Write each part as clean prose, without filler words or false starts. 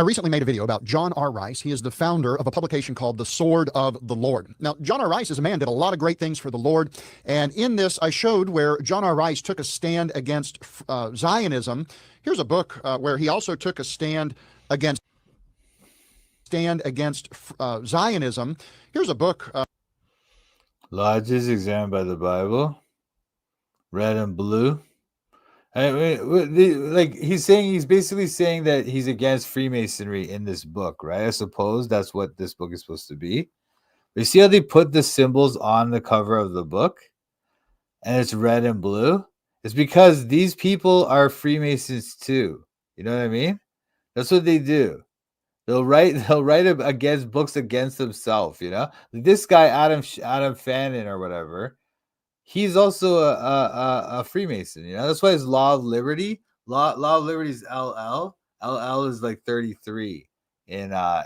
I recently made a video about John R. Rice. He is the founder of a publication called The Sword of the Lord. Now, John R. Rice is a man, did a lot of great things for the Lord. And in this, I showed where John R. Rice took a stand against Zionism. Here's a book where he also took a stand against Zionism. Here's a book. Lodges examined by the Bible, red and blue. I mean, like he's basically saying that he's against Freemasonry in this book, right? I suppose that's what this book is supposed to be. You see how they put the symbols on the cover of the book, and it's red and blue? It's because these people are Freemasons too. You know what I mean? That's what they do. They'll write against books against themselves. You know, this guy Adam Fannin or whatever. He's also a Freemason, you know. That's why his Law of Liberty. Law of Liberty is LL. LL is like 33 in one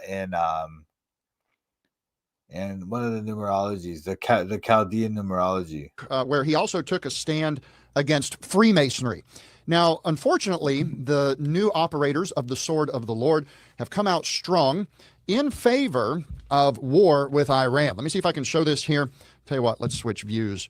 of the numerologies, the Chaldean numerology, where he also took a stand against Freemasonry. Now, unfortunately, the new operators of the Sword of the Lord have come out strong in favor of war with Iran. Let me see if I can show this here. Tell you what, let's switch views.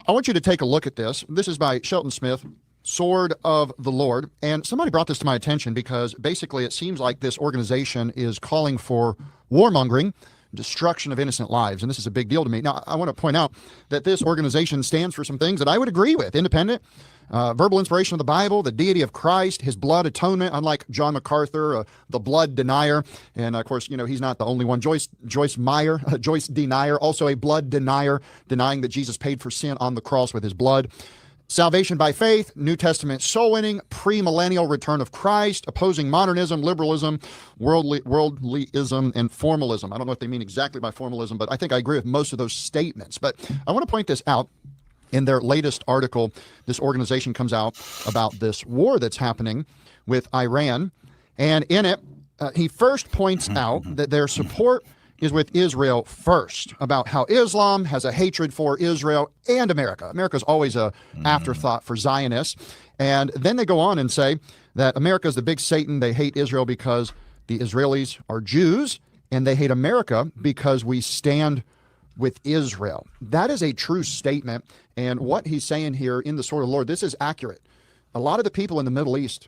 I want you to take a look at this. This is by Shelton Smith, Sword of the Lord. And somebody brought this to my attention because basically it seems like this organization is calling for warmongering, destruction of innocent lives. And this is a big deal to me. Now, I want to point out that this organization stands for some things that I would agree with. Independent, verbal inspiration of the Bible, the deity of Christ, his blood atonement, unlike John MacArthur, the blood denier. And of course, you know, he's not the only one. Joyce Denier, also a blood denier, denying that Jesus paid for sin on the cross with his blood. Salvation by faith, New Testament soul winning, premillennial return of Christ, opposing modernism, liberalism, worldlyism, and formalism. I don't know what they mean exactly by formalism, but I think I agree with most of those statements. But I want to point this out. In their latest article, this organization comes out about this war that's happening with Iran. And in it, he first points out that their support is with Israel first, about how Islam has a hatred for Israel and America. America's always an afterthought for Zionists. And then they go on and say that America is the big Satan. They hate Israel because the Israelis are Jews, and they hate America because we stand with Israel. That is a true statement. And what he's saying here in the Sword of the Lord, this is accurate. A lot of the people in the Middle East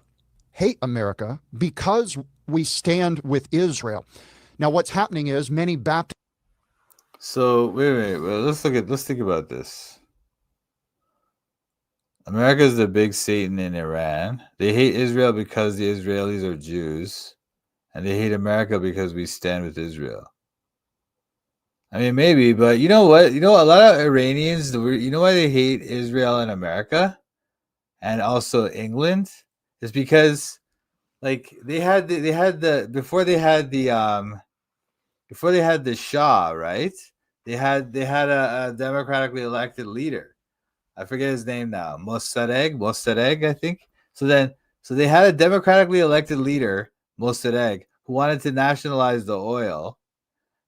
hate America because we stand with Israel. Now, what's happening is many Baptists. So wait. Well, let's think about this. America is the big Satan in Iran. They hate Israel because the Israelis are Jews, and they hate America because we stand with Israel. I mean, maybe, but you know what? You know, a lot of Iranians, you know why they hate Israel and America and also England? Is because, like, before they had the Shah, right? They had a democratically elected leader. I forget his name now. Mossadegh, I think. So they had a democratically elected leader, Mossadegh, who wanted to nationalize the oil.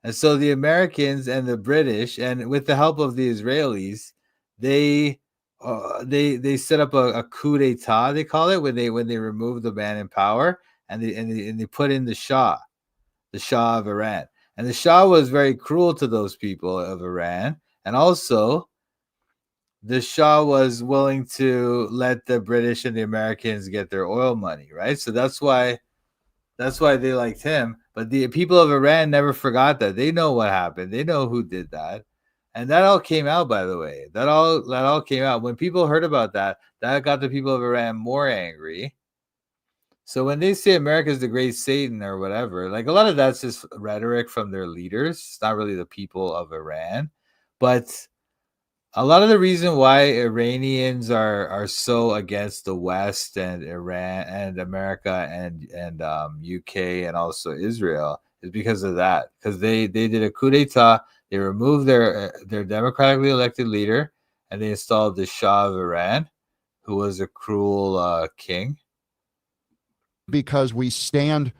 And so the Americans and the British, and with the help of the Israelis, they set up a coup d'état, they call it, when they remove the man in power, and they put in the Shah of Iran. And the Shah was very cruel to those people of Iran, and also the Shah was willing to let the British and the Americans get their oil money, right? So that's why they liked him. But the people of Iran never forgot that. They know what happened. They know who did that. And that all came out, by the way. That all came out. When people heard about that, that got the people of Iran more angry. So when they say America is the great Satan or whatever, like, a lot of that's just rhetoric from their leaders. It's not really the people of Iran. But a lot of the reason why Iranians are so against the West and Iran and America and UK and also Israel is because of that. Because they did a coup d'état. They removed their democratically elected leader, and they installed the Shah of Iran, who was a cruel king. Because we stand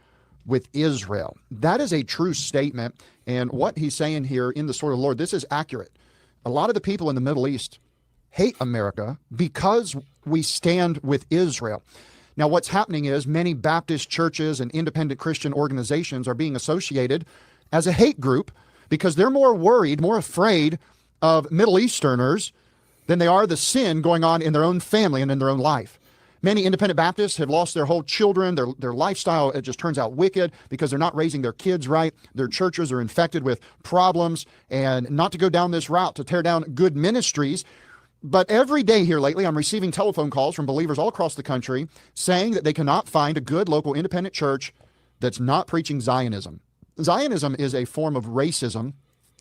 with Israel. That is a true statement. And what he's saying here in the Sword of the Lord, this is accurate. A lot of the people in the Middle East hate America because we stand with Israel. Now, what's happening is many Baptist churches and independent Christian organizations are being associated as a hate group because they're more worried, more afraid of Middle Easterners than they are the sin going on in their own family and in their own life. Many independent Baptists have lost their whole children. Their lifestyle, it just turns out wicked because they're not raising their kids right. Their churches are infected with problems, and not to go down this route to tear down good ministries. But every day here lately, I'm receiving telephone calls from believers all across the country saying that they cannot find a good local independent church that's not preaching Zionism. Zionism is a form of racism,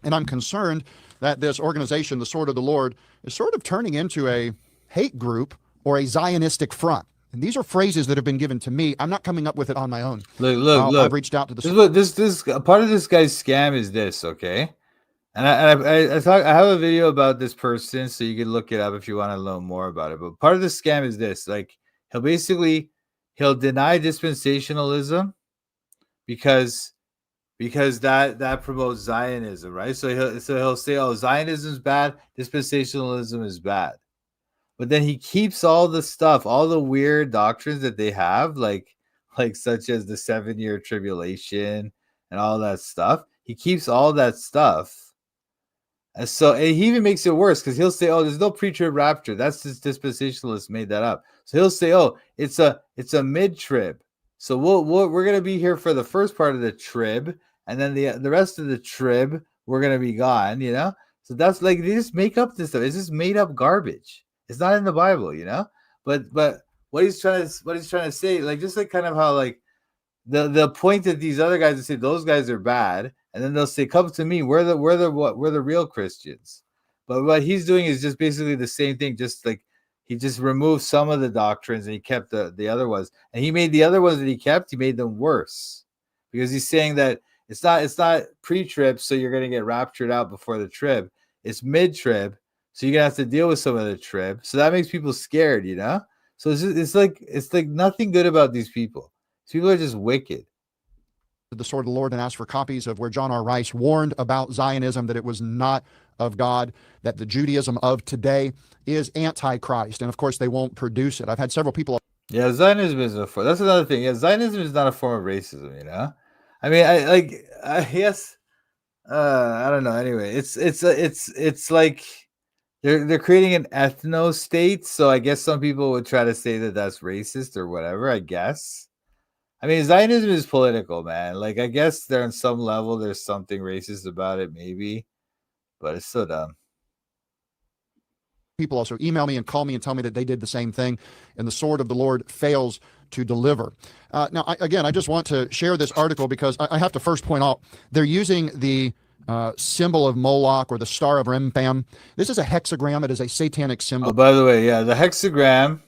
and I'm concerned that this organization, the Sword of the Lord, is sort of turning into a hate group or a Zionistic front. And these are phrases that have been given to me. I'm not coming up with it on my own. Look. I've reached out to the. This part of this guy's scam is this, okay? And I thought I have a video about this person, so you can look it up if you want to know more about it. But part of the scam is this: like he'll deny dispensationalism because that promotes Zionism, right? So he'll say, oh, Zionism is bad, dispensationalism is bad. But then he keeps all the stuff, all the weird doctrines that they have, like such as the 7-year tribulation and all that stuff. He keeps all that stuff. And so and he even makes it worse because he'll say, oh, there's no pre-trib rapture. That's just dispensationalists made that up. So he'll say, oh, it's a mid-trib. So we're going to be here for the first part of the trib, and then the rest of the trib, we're going to be gone, you know? So that's like, they just make up this stuff. It's just made up garbage. It's not in the Bible, you know. But what he's trying to say, like, just like kind of how like the point that these other guys say those guys are bad, and then they'll say, "Come to me, we're the real Christians." But what he's doing is just basically the same thing. Just like he just removed some of the doctrines and he kept the other ones, and he made the other ones that he kept, he made them worse because he's saying that it's not pre-trib, so you're going to get raptured out before the trib. It's mid-trib. So you're gonna have to deal with some of the trib. So that makes people scared, you know? So it's like nothing good about these people. These people are just wicked. The Sword of the Lord and asked for copies of where John R. Rice warned about Zionism, that it was not of God, that the Judaism of today is antichrist. And of course, they won't produce it. I've had several people. Yeah, Zionism is that's another thing. Yeah, Zionism is not a form of racism, you know? I mean, yes, I don't know. Anyway, it's like they're creating an ethno state, so I guess some people would try to say that that's racist or whatever. I guess. I mean, Zionism is political, man. Like, I guess there on some level there's something racist about it, maybe, but it's so dumb. People also email me and call me and tell me that they did the same thing, and the Sword of the Lord fails to deliver. Now, I just want to share this article because I have to first point out they're using the symbol of Moloch or the Star of Remphan. This is a hexagram. It is a satanic symbol. Oh, by the way, yeah, the hexagram.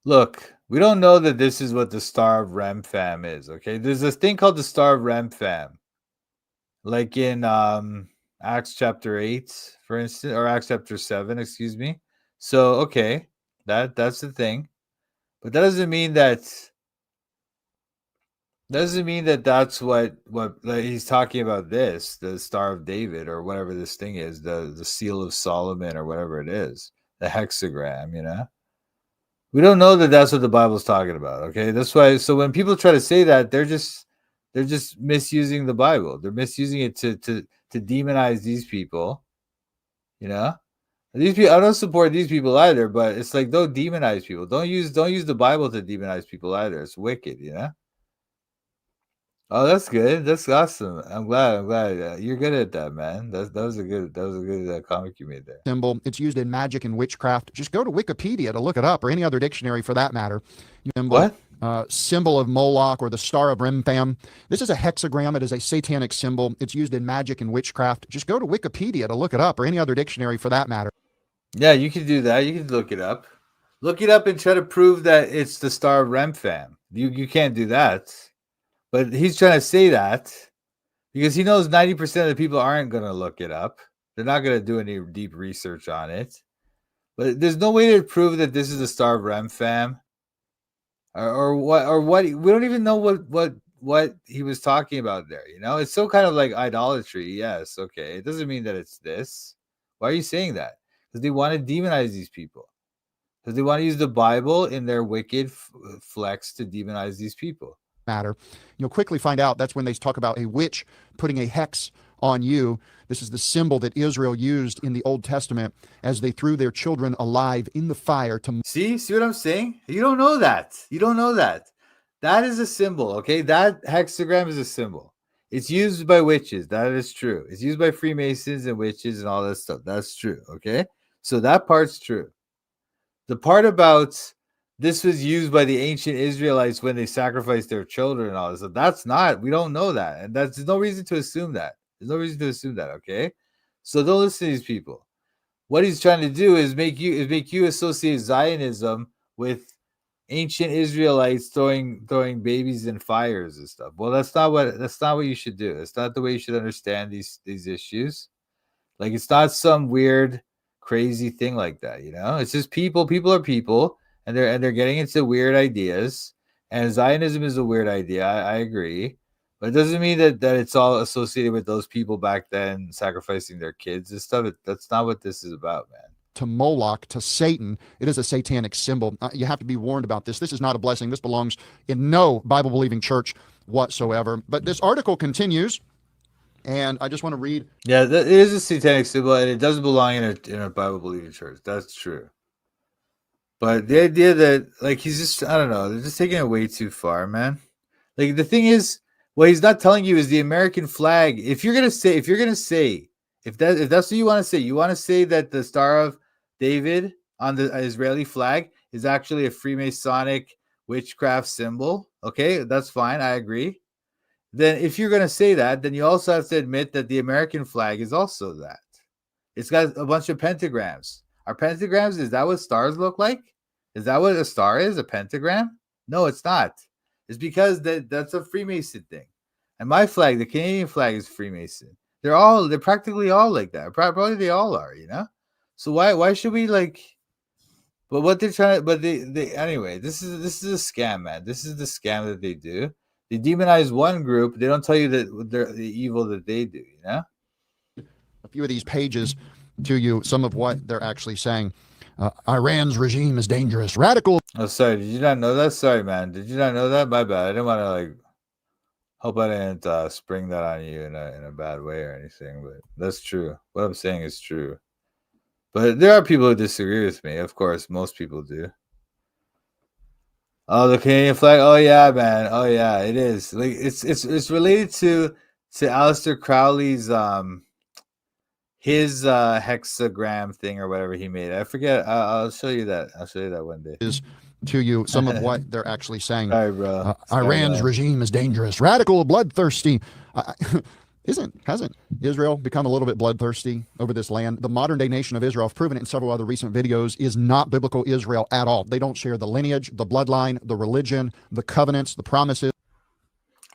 Look, we don't know that this is what the Star of Remphan is, okay? There's this thing called the Star of Remphan. Like in Acts chapter 8, for instance, or Acts chapter 7, excuse me. So, okay, that's the thing. But that doesn't mean that's what like, he's talking about this, the Star of David or whatever this thing is, the Seal of Solomon or whatever it is, the hexagram, you know? We don't know that that's what the Bible's talking about, okay? That's why, so when people try to say that, they're just misusing the Bible. They're misusing it to demonize these people, you know? These people, I don't support these people either, but it's like, don't demonize people. Don't use the Bible to demonize people either. It's wicked, you know? Oh, that's good. That's awesome. I'm glad. You're good at that, man. That was a good comic you made there. Symbol. It's used in magic and witchcraft. Just go to Wikipedia to look it up, or any other dictionary for that matter. Symbol, what? Symbol of Moloch or the Star of Remphan. This is a hexagram. It is a satanic symbol. It's used in magic and witchcraft. Just go to Wikipedia to look it up, or any other dictionary for that matter. Yeah, you can do that. You can look it up. Look it up and try to prove that it's the Star of Remphan. You can't do that. But he's trying to say that because he knows 90% of the people aren't going to look it up. They're not going to do any deep research on it. But there's no way to prove that this is the Star of Remphan or what. We don't even know what he was talking about there. You know, it's so kind of like idolatry. Yes, okay. It doesn't mean that it's this. Why are you saying that? Because they want to demonize these people. because they want to use the Bible in their wicked flex to demonize these people. Matter. You'll quickly find out that's when they talk about a witch putting a hex on you. This is the symbol that Israel used in the Old Testament as they threw their children alive in the fire to see what I'm saying? You don't know that. You don't know that. That is a symbol, okay? That hexagram is a symbol. It's used by witches. That is true. It's used by Freemasons and witches and all that stuff. That's true, okay? So that part's true. The part about this was used by the ancient Israelites when they sacrificed their children and all this. So that's not, we don't know that. And there's no reason to assume that. There's no reason to assume that, okay? So don't listen to these people. What he's trying to do is make you associate Zionism with ancient Israelites throwing babies in fires and stuff. Well, that's not what you should do. It's not the way you should understand these issues. Like, it's not some weird, crazy thing like that, you know? It's just people. People are people, and they're getting into weird ideas. And Zionism is a weird idea. I agree. But it doesn't mean that it's all associated with those people back then sacrificing their kids and stuff. That's not what this is about, man. To Moloch, to Satan. It is a satanic symbol. You have to be warned about this. This is not a blessing. This belongs in no Bible-believing church whatsoever. But this article continues, and I just want to read. Yeah, it is a satanic symbol, and it doesn't belong in a Bible-believing church. That's true. But the idea that, like, he's just, I don't know, they're just taking it way too far, man. Like, the thing is, what he's not telling you is the American flag. If that's what you want to say that the Star of David on the Israeli flag is actually a Freemasonic witchcraft symbol, okay, that's fine, I agree. Then if you're going to say that, then you also have to admit that the American flag is also that. It's got a bunch of pentagrams. Are pentagrams, is that what stars look like? Is that what a star is, a pentagram? No, it's not. It's because that's a Freemason thing. And my flag, the Canadian flag, is Freemason. They're practically all like that. Probably they all are, you know? So why should we, like, but what they're trying to, but they anyway, this is a scam, man. This is the scam that they do. They demonize one group. They don't tell you that they're the evil that they do, you know? A few of these pages to you, some of what they're actually saying. Iran's regime is dangerous. Radical. Oh, sorry. Did you not know that? Sorry, man. Did you not know that? My bad. I didn't want to, like, hope I didn't spring that on you in a bad way or anything, but that's true. What I'm saying is true. But there are people who disagree with me. Of course, most people do. Oh, the Canadian flag. Oh yeah, man. Oh yeah, it is. Like, it's related to Aleister Crowley's his hexagram thing or whatever he made. I forget. I'll show you that. I'll show you that one day. Is to you some of what they're actually saying. Sorry, bro. Iran's regime is dangerous, radical, bloodthirsty. Hasn't Israel become a little bit bloodthirsty over this land? The modern day nation of Israel, I've proven it in several other recent videos, is not biblical Israel at all. They don't share the lineage, the bloodline, the religion, the covenants, the promises.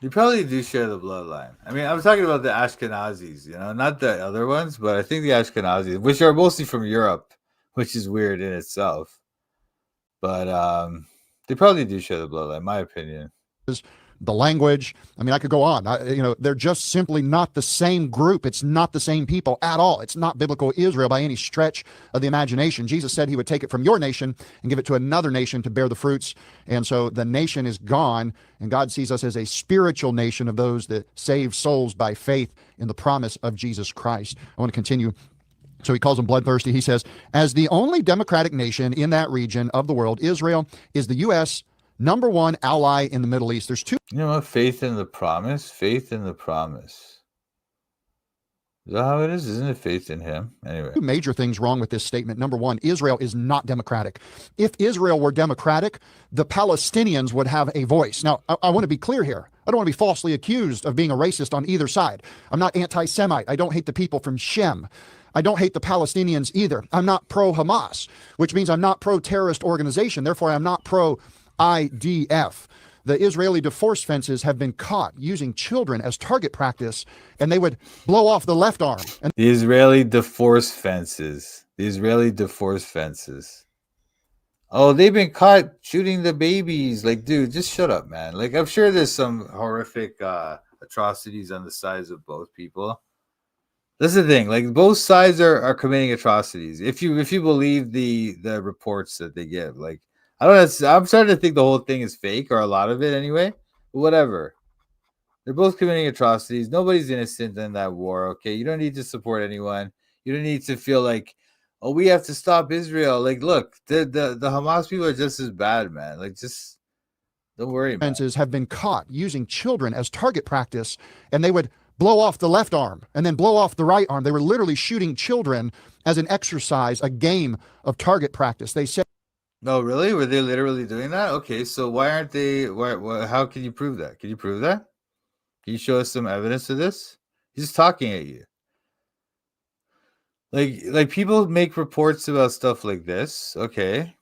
You probably do share the bloodline. I mean, I'm talking about the Ashkenazis, you know, not the other ones, but I think the Ashkenazis, which are mostly from Europe, which is weird in itself. But they probably do share the bloodline, in my opinion. The language, I mean, I could go on. They're just simply not the same group. It's not the same people at all. It's not biblical Israel by any stretch of the imagination. Jesus said he would take it from your nation and give it to another nation to bear the fruits. And so the nation is gone, and God sees us as a spiritual nation of those that save souls by faith in the promise of Jesus Christ. I want to continue. So he calls them bloodthirsty. He says, as the only democratic nation in that region of the world, Israel is the U.S. number one ally in the Middle East. There's two. You know what? Faith in the promise. Faith in the promise. Is that how it is? Isn't it faith in him? Anyway. Two major things wrong with this statement. Number one, Israel is not democratic. If Israel were democratic, the Palestinians would have a voice. Now, I want to be clear here. I don't want to be falsely accused of being a racist on either side. I'm not anti-Semite. I don't hate the people from Shem. I don't hate the Palestinians either. I'm not pro-Hamas, which means I'm not pro-terrorist organization. Therefore, I'm not pro-IDF. The Israeli divorce fences have been caught using children as target practice, and they would blow off the left arm. And the Israeli divorce fences. The Israeli divorce fences. Oh, they've been caught shooting the babies. Like, dude, just shut up, man. Like, I'm sure there's some horrific atrocities on the sides of both people. That's the thing. Like both sides are committing atrocities. If you believe the reports that they give, like I don't know, I'm starting to think the whole thing is fake or a lot of it anyway. But whatever. They're both committing atrocities. Nobody's innocent in that war. Okay, you don't need to support anyone. You don't need to feel like, oh, we have to stop Israel. Like, look, the Hamas people are just as bad, man. Like, just don't worry, man. Fences have been caught using children as target practice, and they would blow off the left arm and then blow off the right arm. They were literally shooting children as an exercise, a game of target practice. They said. No, really? Were they literally doing that? Okay, so why aren't they? How can you prove that? Can you prove that? Can you show us some evidence of this? He's just talking at you. Like people make reports about stuff like this. Okay,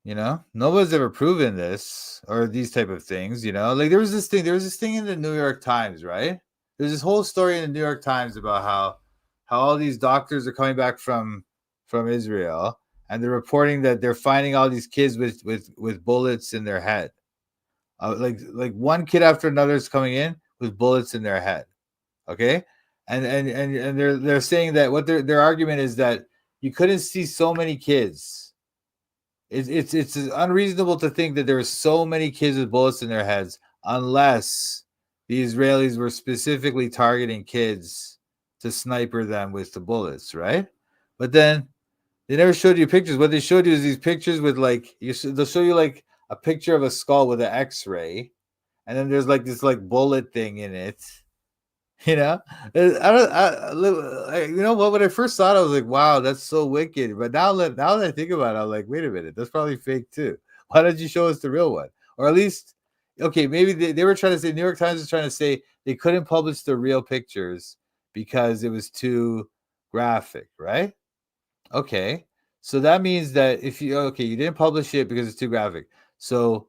nobody's ever proven this or these type of things. Like there was this thing in the New York Times, right? There's this whole story in the New York Times about how all these doctors are coming back from Israel, and they're reporting that they're finding all these kids with bullets in their head. Like one kid after another is coming in with bullets in their head. Okay, and they're saying that what their argument is that you couldn't see so many kids. It's unreasonable to think that there were so many kids with bullets in their heads unless the Israelis were specifically targeting kids to sniper them with the bullets, right? But then they never showed you pictures. What they showed you is these pictures with they'll show you like a picture of a skull with an X-ray, and then there's like this like bullet thing in it. I what? When I first saw it, I was like, "Wow, that's so wicked." But now that I think about it, I'm like, "Wait a minute, that's probably fake too. Why don't you show us the real one?" Or at least, okay, maybe they were trying to say. New York Times was trying to say they couldn't publish the real pictures because it was too graphic, right? Okay, so that means that you didn't publish it because it's too graphic. So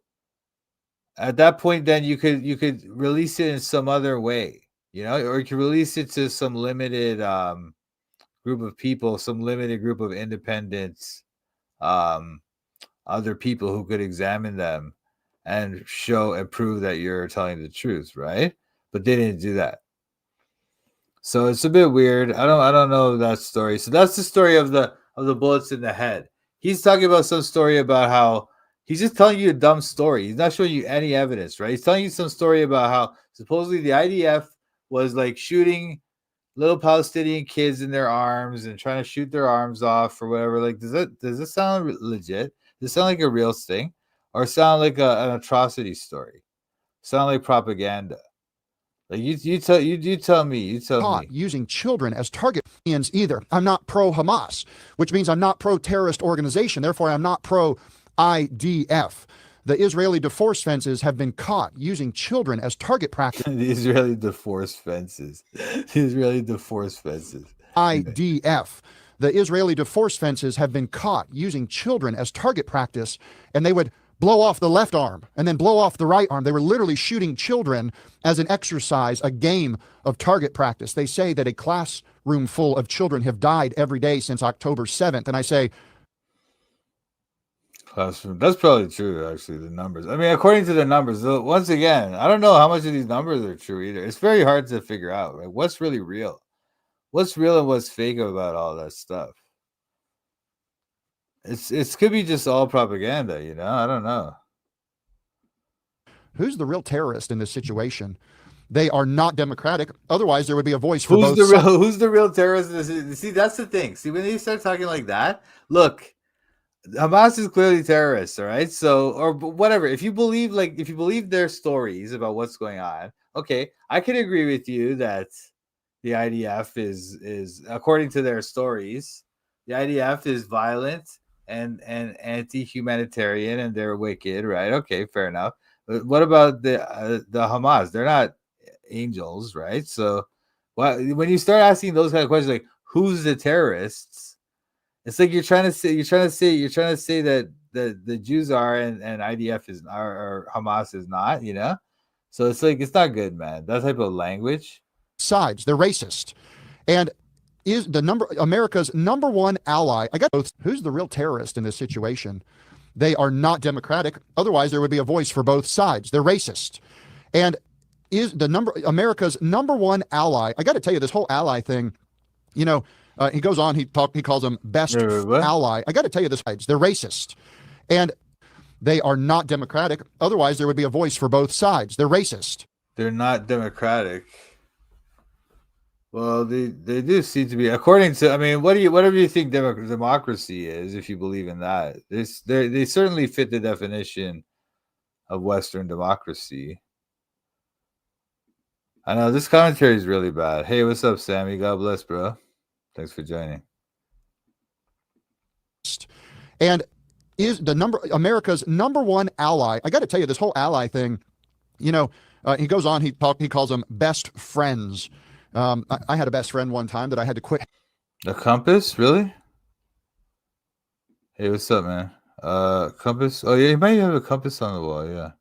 at that point, then you could release it in some other way. Or you can release it to some limited group of people, some limited group of independents, other people who could examine them and show and prove that you're telling the truth, right? But they didn't do that. So it's a bit weird. I don't know that story. So that's the story of the bullets in the head. He's talking about some story about how he's just telling you a dumb story. He's not showing you any evidence, right? He's telling you some story about how supposedly the IDF was like shooting little Palestinian kids in their arms and trying to shoot their arms off or whatever. Like, does this sound legit? Does it sound like a real thing, or sound like an atrocity story? Sound like propaganda? Like you tell me. Using children as target either. I'm not pro-Hamas, which means I'm not pro-terrorist organization. Therefore, I'm not pro-IDF. The Israeli divorce fences have been caught using children as target practice. The Israeli divorce fences. IDF. The Israeli divorce fences have been caught using children as target practice, and they would blow off the left arm and then blow off the right arm. They were literally shooting children as an exercise, a game of target practice. They say that a classroom full of children have died every day since October 7th. And I say, classroom. That's probably true, actually, the numbers. I mean, according to the numbers, once again, I don't know how much of these numbers are true either. It's very hard to figure out, right? What's really real? What's real and what's fake about all that stuff? It could be just all propaganda, I don't know. Who's the real terrorist in this situation? They are not democratic. Otherwise, there would be a voice for both sides. Who's the real terrorist in this? See, that's the thing. See, when they start talking like that, look, Hamas is clearly terrorists, all right? So, or whatever. If you believe their stories about what's going on, okay, I can agree with you that the IDF is according to their stories, the IDF is violent and anti-humanitarian and they're wicked, right? Okay, fair enough. But what about the Hamas? They're not angels, right? So, when you start asking those kind of questions, like who's the terrorists? It's like you're trying to say that the Jews are and IDF is or Hamas is not, So it's like it's not good, man. That type of language. Sides, they're racist, and is America's number one ally. I got both. Who's the real terrorist in this situation? They are not democratic. Otherwise, there would be a voice for both sides. They're racist, and is America's number one ally. I got to tell you, this whole ally thing He goes on, he calls them best What? ally. I got to tell you this, they're racist. And they are not democratic. Otherwise, there would be a voice for both sides. They're racist. They're not democratic. Well, they do seem to be, according to. I mean, whatever you think democracy is, if you believe in that, they certainly fit the definition of Western democracy. I know this commentary is really bad. Hey, what's up, Sammy? God bless, bro. Thanks for joining. And is America's number one ally. I got to tell you, this whole ally thing, he goes on, he calls them best friends. I had a best friend one time that I had to quit. A compass, really? Hey, what's up, man? Compass. Oh yeah, you might have a compass on the wall. Yeah,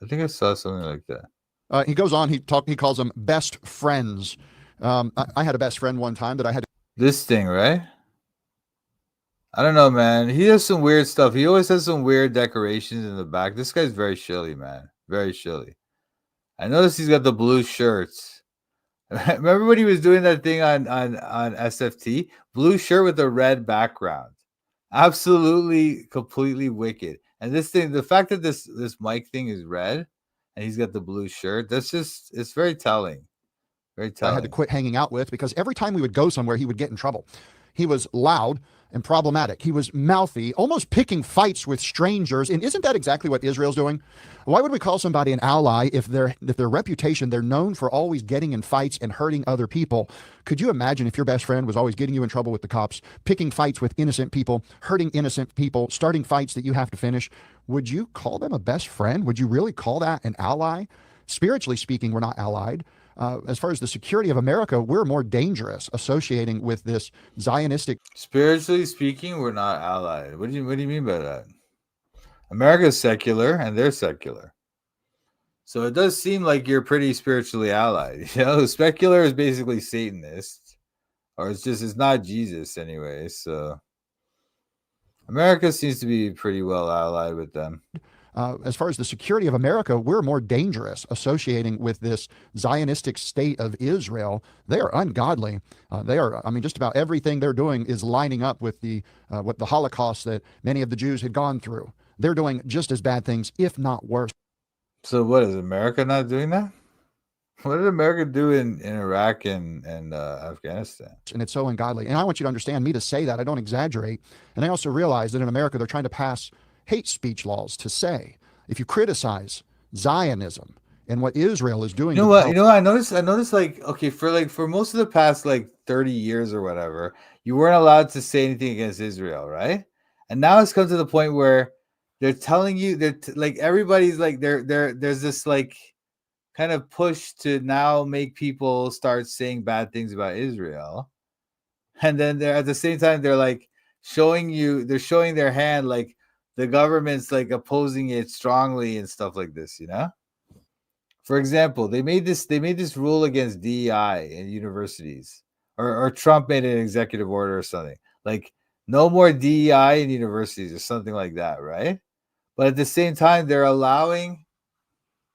I think I saw something like that. He goes on, he calls them best friends. I had a best friend one time that I had to. This thing, right? I don't know, man. He does some weird stuff. He always has some weird decorations in the back. This guy's very shilly, man. Very shilly. I noticed he's got the blue shirts. Remember when he was doing that thing on SFT? Blue shirt with a red background. Absolutely, completely wicked. And this thing, the fact that this mic thing is red and he's got the blue shirt, it's very telling. Very telling. I had to quit hanging out with because every time we would go somewhere, he would get in trouble. He was loud and problematic. He was mouthy, almost picking fights with strangers. And isn't that exactly what Israel's doing? Why would we call somebody an ally if their reputation, they're known for always getting in fights and hurting other people? Could you imagine if your best friend was always getting you in trouble with the cops, picking fights with innocent people, hurting innocent people, starting fights that you have to finish? Would you call them a best friend? Would you really call that an ally? Spiritually speaking, we're not allied. As far as the security of America, we're more dangerous associating with this Zionistic. Spiritually speaking, we're not allied. What do you mean by that? America's secular and they're secular. So it does seem like you're pretty spiritually allied. Secular is basically Satanist, or it's not Jesus anyway. So America seems to be pretty well allied with them. As far as the security of America, we're more dangerous associating with this Zionistic state of Israel. They are ungodly. They are, just about everything they're doing is lining up with the Holocaust that many of the Jews had gone through. They're doing just as bad things, if not worse. So what, is America not doing that? What did America do in Iraq and Afghanistan? And it's so ungodly. And I want you to understand me to say that. I don't exaggerate. And I also realize that in America, they're trying to pass hate speech laws to say, if you criticize Zionism and what Israel is doing. You know what? I noticed like, okay, for most of the past like 30 years or whatever, you weren't allowed to say anything against Israel, right? And now it's come to the point where they're telling you that like everybody's like there's this like kind of push to now make people start saying bad things about Israel. And then they're at the same time they're like showing their hand like the government's like opposing it strongly and stuff like this, For example, they made this rule against DEI in universities, or Trump made an executive order or something like no more DEI in universities or something like that, right? But at the same time, they're allowing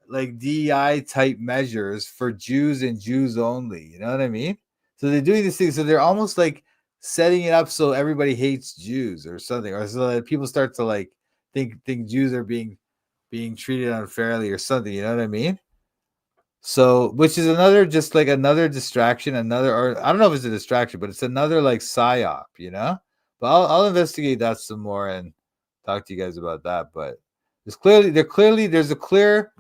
like DEI type measures for Jews and Jews only. You know what I mean? So they're doing this thing. So they're almost like setting it up so everybody hates Jews or something, or so that people start to like think Jews are being treated unfairly or something. You know what I mean? So, which is another distraction, or I don't know if it's a distraction, but it's another like psyop, But I'll investigate that some more and talk to you guys about that. But there's a clear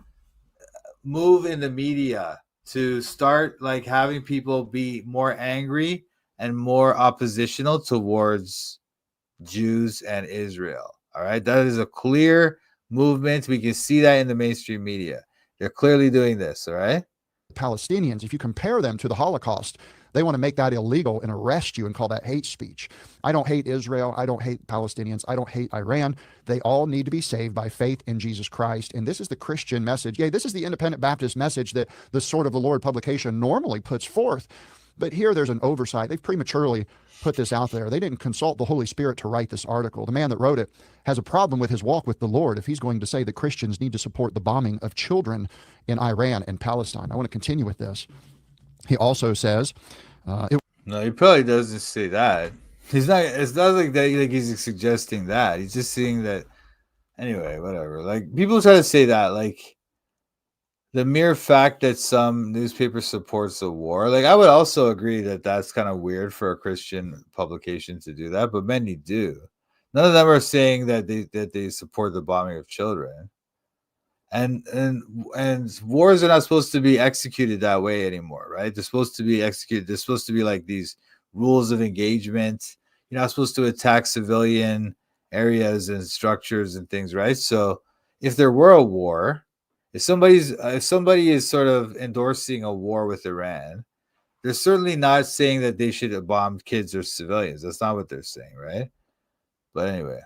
move in the media to start like having people be more angry and more oppositional towards Jews and Israel. All right. That is a clear movement. We can see that in the mainstream media. They're clearly doing this. All right. Palestinians, if you compare them to the Holocaust, they want to make that illegal and arrest you and call that hate speech. I don't hate Israel. I don't hate Palestinians. I don't hate Iran. They all need to be saved by faith in Jesus Christ. And this is the Christian message. Yeah, this is the Independent Baptist message that the Sword of the Lord publication normally puts forth. But here there's an oversight. They've prematurely put this out there. They didn't consult the Holy Spirit to write this article. The man that wrote it has a problem with his walk with the Lord if he's going to say that Christians need to support the bombing of children in Iran and Palestine. I want to continue with this. He also says, No, he probably doesn't say that. He's not. It's not like that. Like he's suggesting that. He's just saying that. Anyway, whatever. Like people try to say that. Like the mere fact that some newspaper supports the war. Like I would also agree that that's kind of weird for a Christian publication to do that, but many do. None of them are saying that they support the bombing of children. And wars are not supposed to be executed that way anymore, right? They're supposed to be executed. They're supposed to be like these rules of engagement. You're not supposed to attack civilian areas and structures and things, right? So if there were a war, if somebody is sort of endorsing a war with Iran, they're certainly not saying that they should bomb kids or civilians. That's not what they're saying, right? But anyway.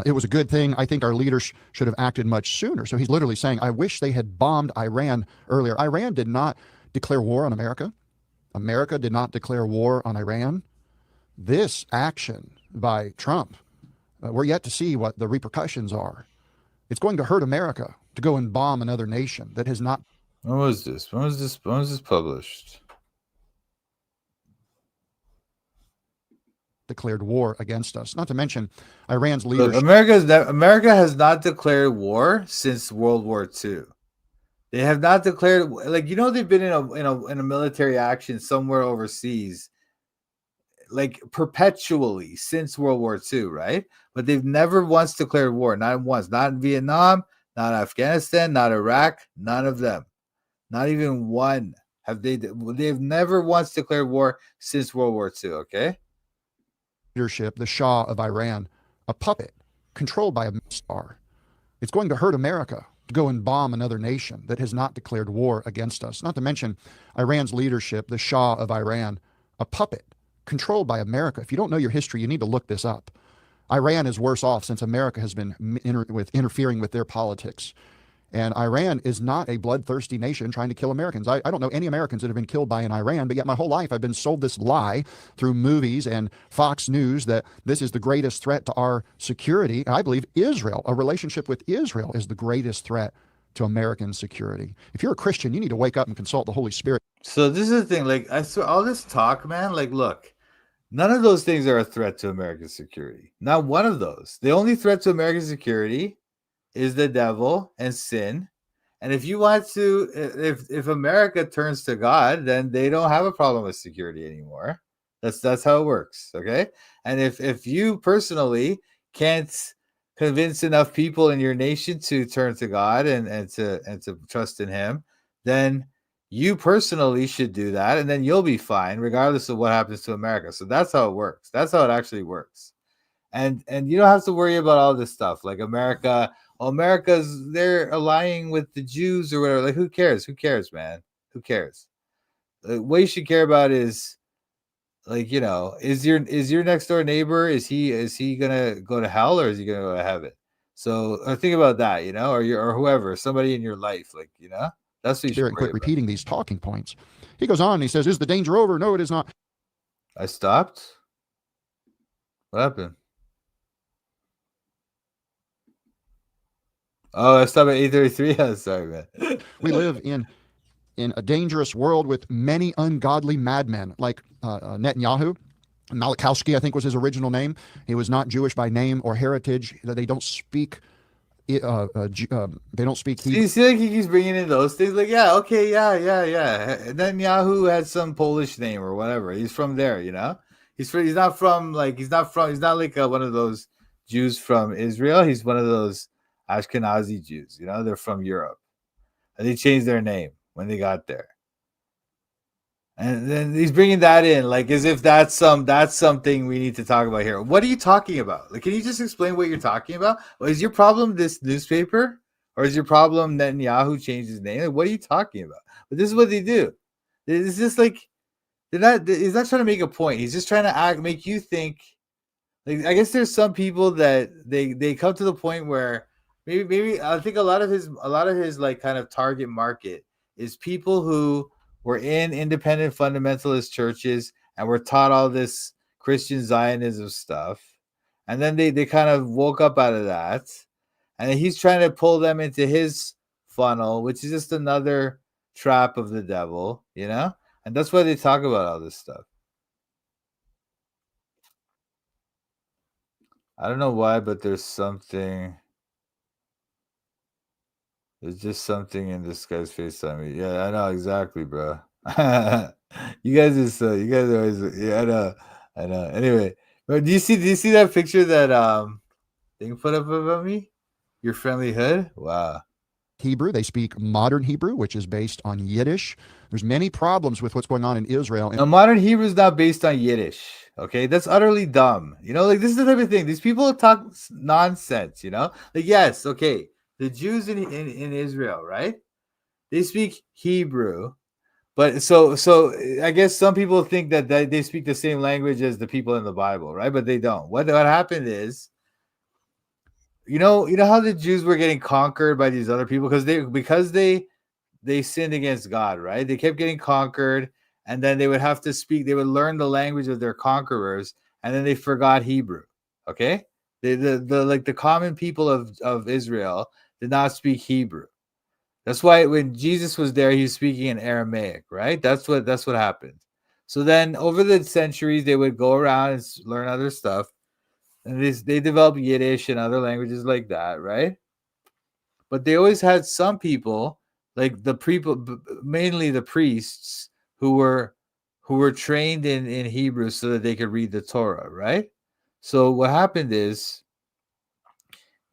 It was a good thing. I think our leaders should have acted much sooner. So he's literally saying, I wish they had bombed Iran earlier. Iran did not declare war on America. America did not declare war on Iran. This action by Trump, we're yet to see what the repercussions are. It's going to hurt America to go and bomb another nation that has not. When was this? When was this published? Declared war against us. Not to mention Iran's leaders. America has not declared war since World War II. They have not declared, like, they've been in a military action somewhere overseas, like perpetually since World War II, right? But they've never once declared war. Not once. Not in Vietnam, not Afghanistan, not Iraq, none of them. Not even one have they. They've never once declared war since World War II. Okay. Leadership, the Shah of Iran, a puppet controlled by a star. It's going to hurt America to go and bomb another nation that has not declared war against us. Not to mention Iran's leadership, the Shah of Iran, a puppet controlled by America. If you don't know your history, you need to look this up. Iran is worse off since America has been interfering with their politics. And Iran is not a bloodthirsty nation trying to kill Americans. I don't know any Americans that have been killed by an Iran, but yet my whole life I've been sold this lie through movies and Fox News that this is the greatest threat to our security. I believe Israel, a relationship with Israel, is the greatest threat to American security. If you're a Christian, you need to wake up and consult the Holy Spirit. So this is the thing, like I saw all this talk, man, like look, none of those things are a threat to American security. Not one of those. The only threat to American security is the devil and sin. And if you want to, if America turns to God, then they don't have a problem with security anymore. That's how it works. Okay. And if you personally can't convince enough people in your nation to turn to God and to trust in him, then you personally should do that, and then you'll be fine, regardless of what happens to America. So that's how it works. That's how it actually works. And you don't have to worry about all this stuff like America's they're allying with the Jews or whatever. Like who cares? Who cares, man? Who cares? What you should care about is like, is your next door neighbor, is he gonna go to hell or is he gonna go to heaven? So think about that, or whoever, somebody in your life, like, that's what you should quit repeating these talking points. He goes on and he says, is the danger over? No, it is not. I stopped. What happened? Oh, I stopped at 8:33. I'm sorry, man. We live in a dangerous world with many ungodly madmen like Netanyahu. Malachowski, I think, was his original name. He was not Jewish by name or heritage. They don't speak. They don't speak. You see, like he keeps bringing in those things. Like, yeah, okay, yeah. Netanyahu had some Polish name or whatever. He's from there, He's not like one of those Jews from Israel. He's one of those Ashkenazi Jews, they're from Europe, and they changed their name when they got there. And then he's bringing that in, like as if that's something we need to talk about here. What are you talking about? Like, can you just explain what you're talking about? Is your problem this newspaper, or is your problem Netanyahu changed his name? Like, what are you talking about? But this is what they do. It's just like he's not trying to make a point. He's just trying to make you think. Like, I guess there's some people that they come to the point where maybe I think a lot of his like kind of target market is people who were in independent fundamentalist churches and were taught all this Christian Zionism stuff, and then they kind of woke up out of that, and he's trying to pull them into his funnel, which is just another trap of the devil, and that's why they talk about all this stuff. I don't know why, but there's something. There's just something in this guy's face on me. Yeah, I know exactly, bro. You guys is you guys are always yeah, I know. Anyway, but do you see that picture that thing put up about me? Your friendly hood? Wow. Hebrew. They speak modern Hebrew, which is based on Yiddish. There's many problems with what's going on in Israel. Now, modern Hebrew is not based on Yiddish. Okay, that's utterly dumb. You know, like this is the type of thing. These people talk nonsense. You know, like yes, okay, the Jews in Israel, right? They speak Hebrew, but so I guess some people think that they speak the same language as the people in the Bible, right? But they don't. What happened is, you know how the Jews were getting conquered by these other people because they sinned against God, right? They kept getting conquered, and then they would have to speak. They would learn the language of their conquerors, and then they forgot Hebrew. Okay, the common people of Israel did not speak Hebrew. That's why when Jesus was there, he was speaking in Aramaic, right? That's what happened. So then, over the centuries, they would go around and learn other stuff, and they developed Yiddish and other languages like that, right? But they always had some people, like the people, mainly the priests, who were trained in Hebrew so that they could read the Torah, right? So what happened is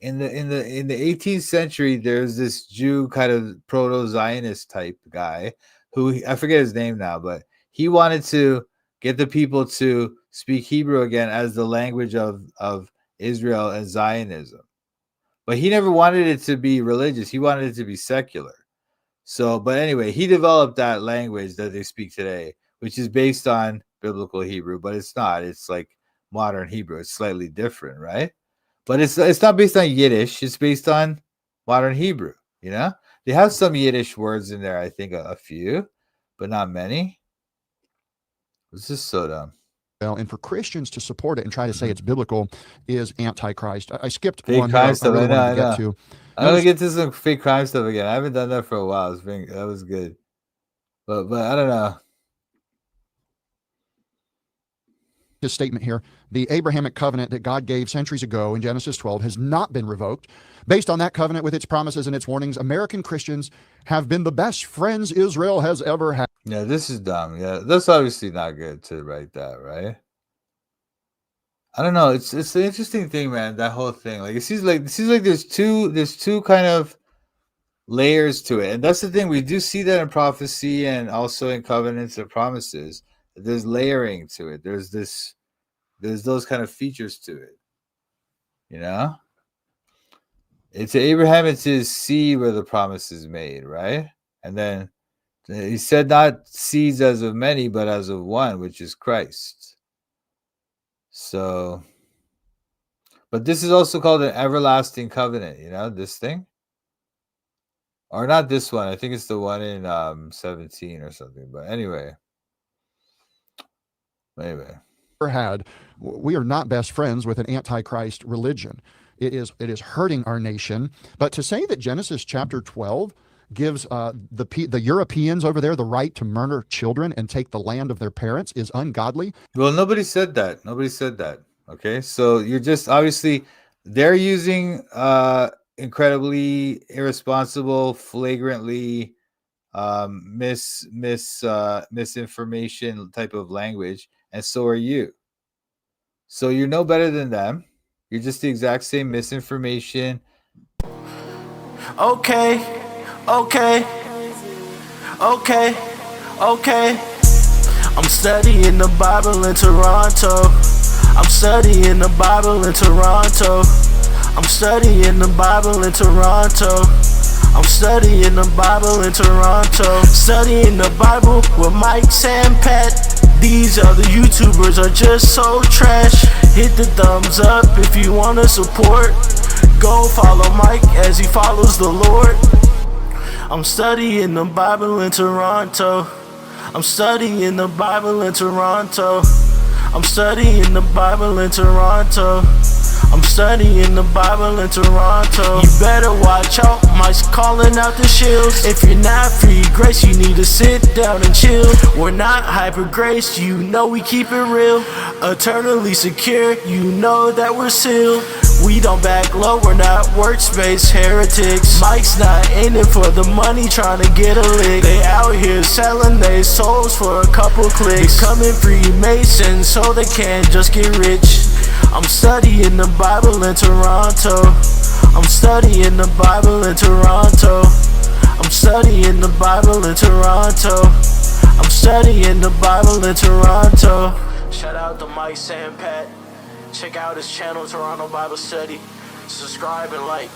in the 18th century, there's this Jew kind of proto-Zionist type guy who I forget his name now, but he wanted to get the people to speak Hebrew again as the language of Israel and Zionism. But he never wanted it to be religious. He wanted it to be secular. So, but anyway, he developed that language that they speak today, which is based on biblical Hebrew, but it's not. It's like modern Hebrew. It's slightly different, right? But it's not based on Yiddish. It's based on modern Hebrew. You know, they have some Yiddish words in there. I think a few, but not many. This is so dumb. And for Christians to support it and try to say it's biblical is antichrist. I skipped Fake one here crime I stuff. really I know. wanted I to get know. to. I'm gonna Notice get to some fake crime stuff again. I haven't done that for a while. That was good, but I don't know. his statement here. The Abrahamic covenant that God gave centuries ago in Genesis 12 has not been revoked. Based on that covenant with its promises and its warnings, American Christians have been the best friends Israel has ever had. Yeah, this is dumb. Yeah, that's obviously not good to write that, right? I don't know. It's an interesting thing, man. That whole thing, like it seems like there's two kind of layers to it, and that's the thing. We do see that in prophecy and also in covenants and promises. There's layering to it. There's those kind of features to it. You know, it's Abraham. It's his seed where the promise is made, right? And then he said, not seeds as of many, but as of one, which is Christ. So, but this is also called an everlasting covenant, you know, this thing. Or not this one. I think it's the one in 17 or something. But anyway. Had. We are not best friends with an antichrist religion. It is hurting our nation. But to say that Genesis chapter 12 gives the Europeans over there the right to murder children and take the land of their parents is ungodly. Well, nobody said that. Okay, so you're just obviously they're using incredibly irresponsible, flagrantly misinformation type of language, and so are you. So you're no better than them. You're just the exact same misinformation. Okay. I'm studying the Bible in Toronto. I'm studying the Bible in Toronto. I'm studying the Bible in Toronto. I'm studying the Bible in Toronto. Studying the Bible with Mike, Sam, Pat. These other YouTubers are just so trash. Hit the thumbs up if you want to support. Go follow Mike as he follows the Lord. I'm studying the Bible in Toronto. I'm studying the Bible in Toronto. I'm studying the Bible in Toronto. I'm studying the Bible in Toronto. You better watch out, Mike's calling out the shills. If you're not free grace, you need to sit down and chill. We're not hyper grace, you know we keep it real. Eternally secure, you know that we're sealed. We don't back low, we're not workspace heretics. Mike's not in it for the money, trying to get a lick. They out here selling their souls for a couple clicks. Becoming Freemasons so they can't just get rich. I'm studying the Bible in Toronto. I'm studying the Bible in Toronto. I'm studying the Bible in Toronto. I'm studying the Bible in Toronto. Shout out to Mike Sampat. Check out his channel, Toronto Bible Study. Subscribe and like.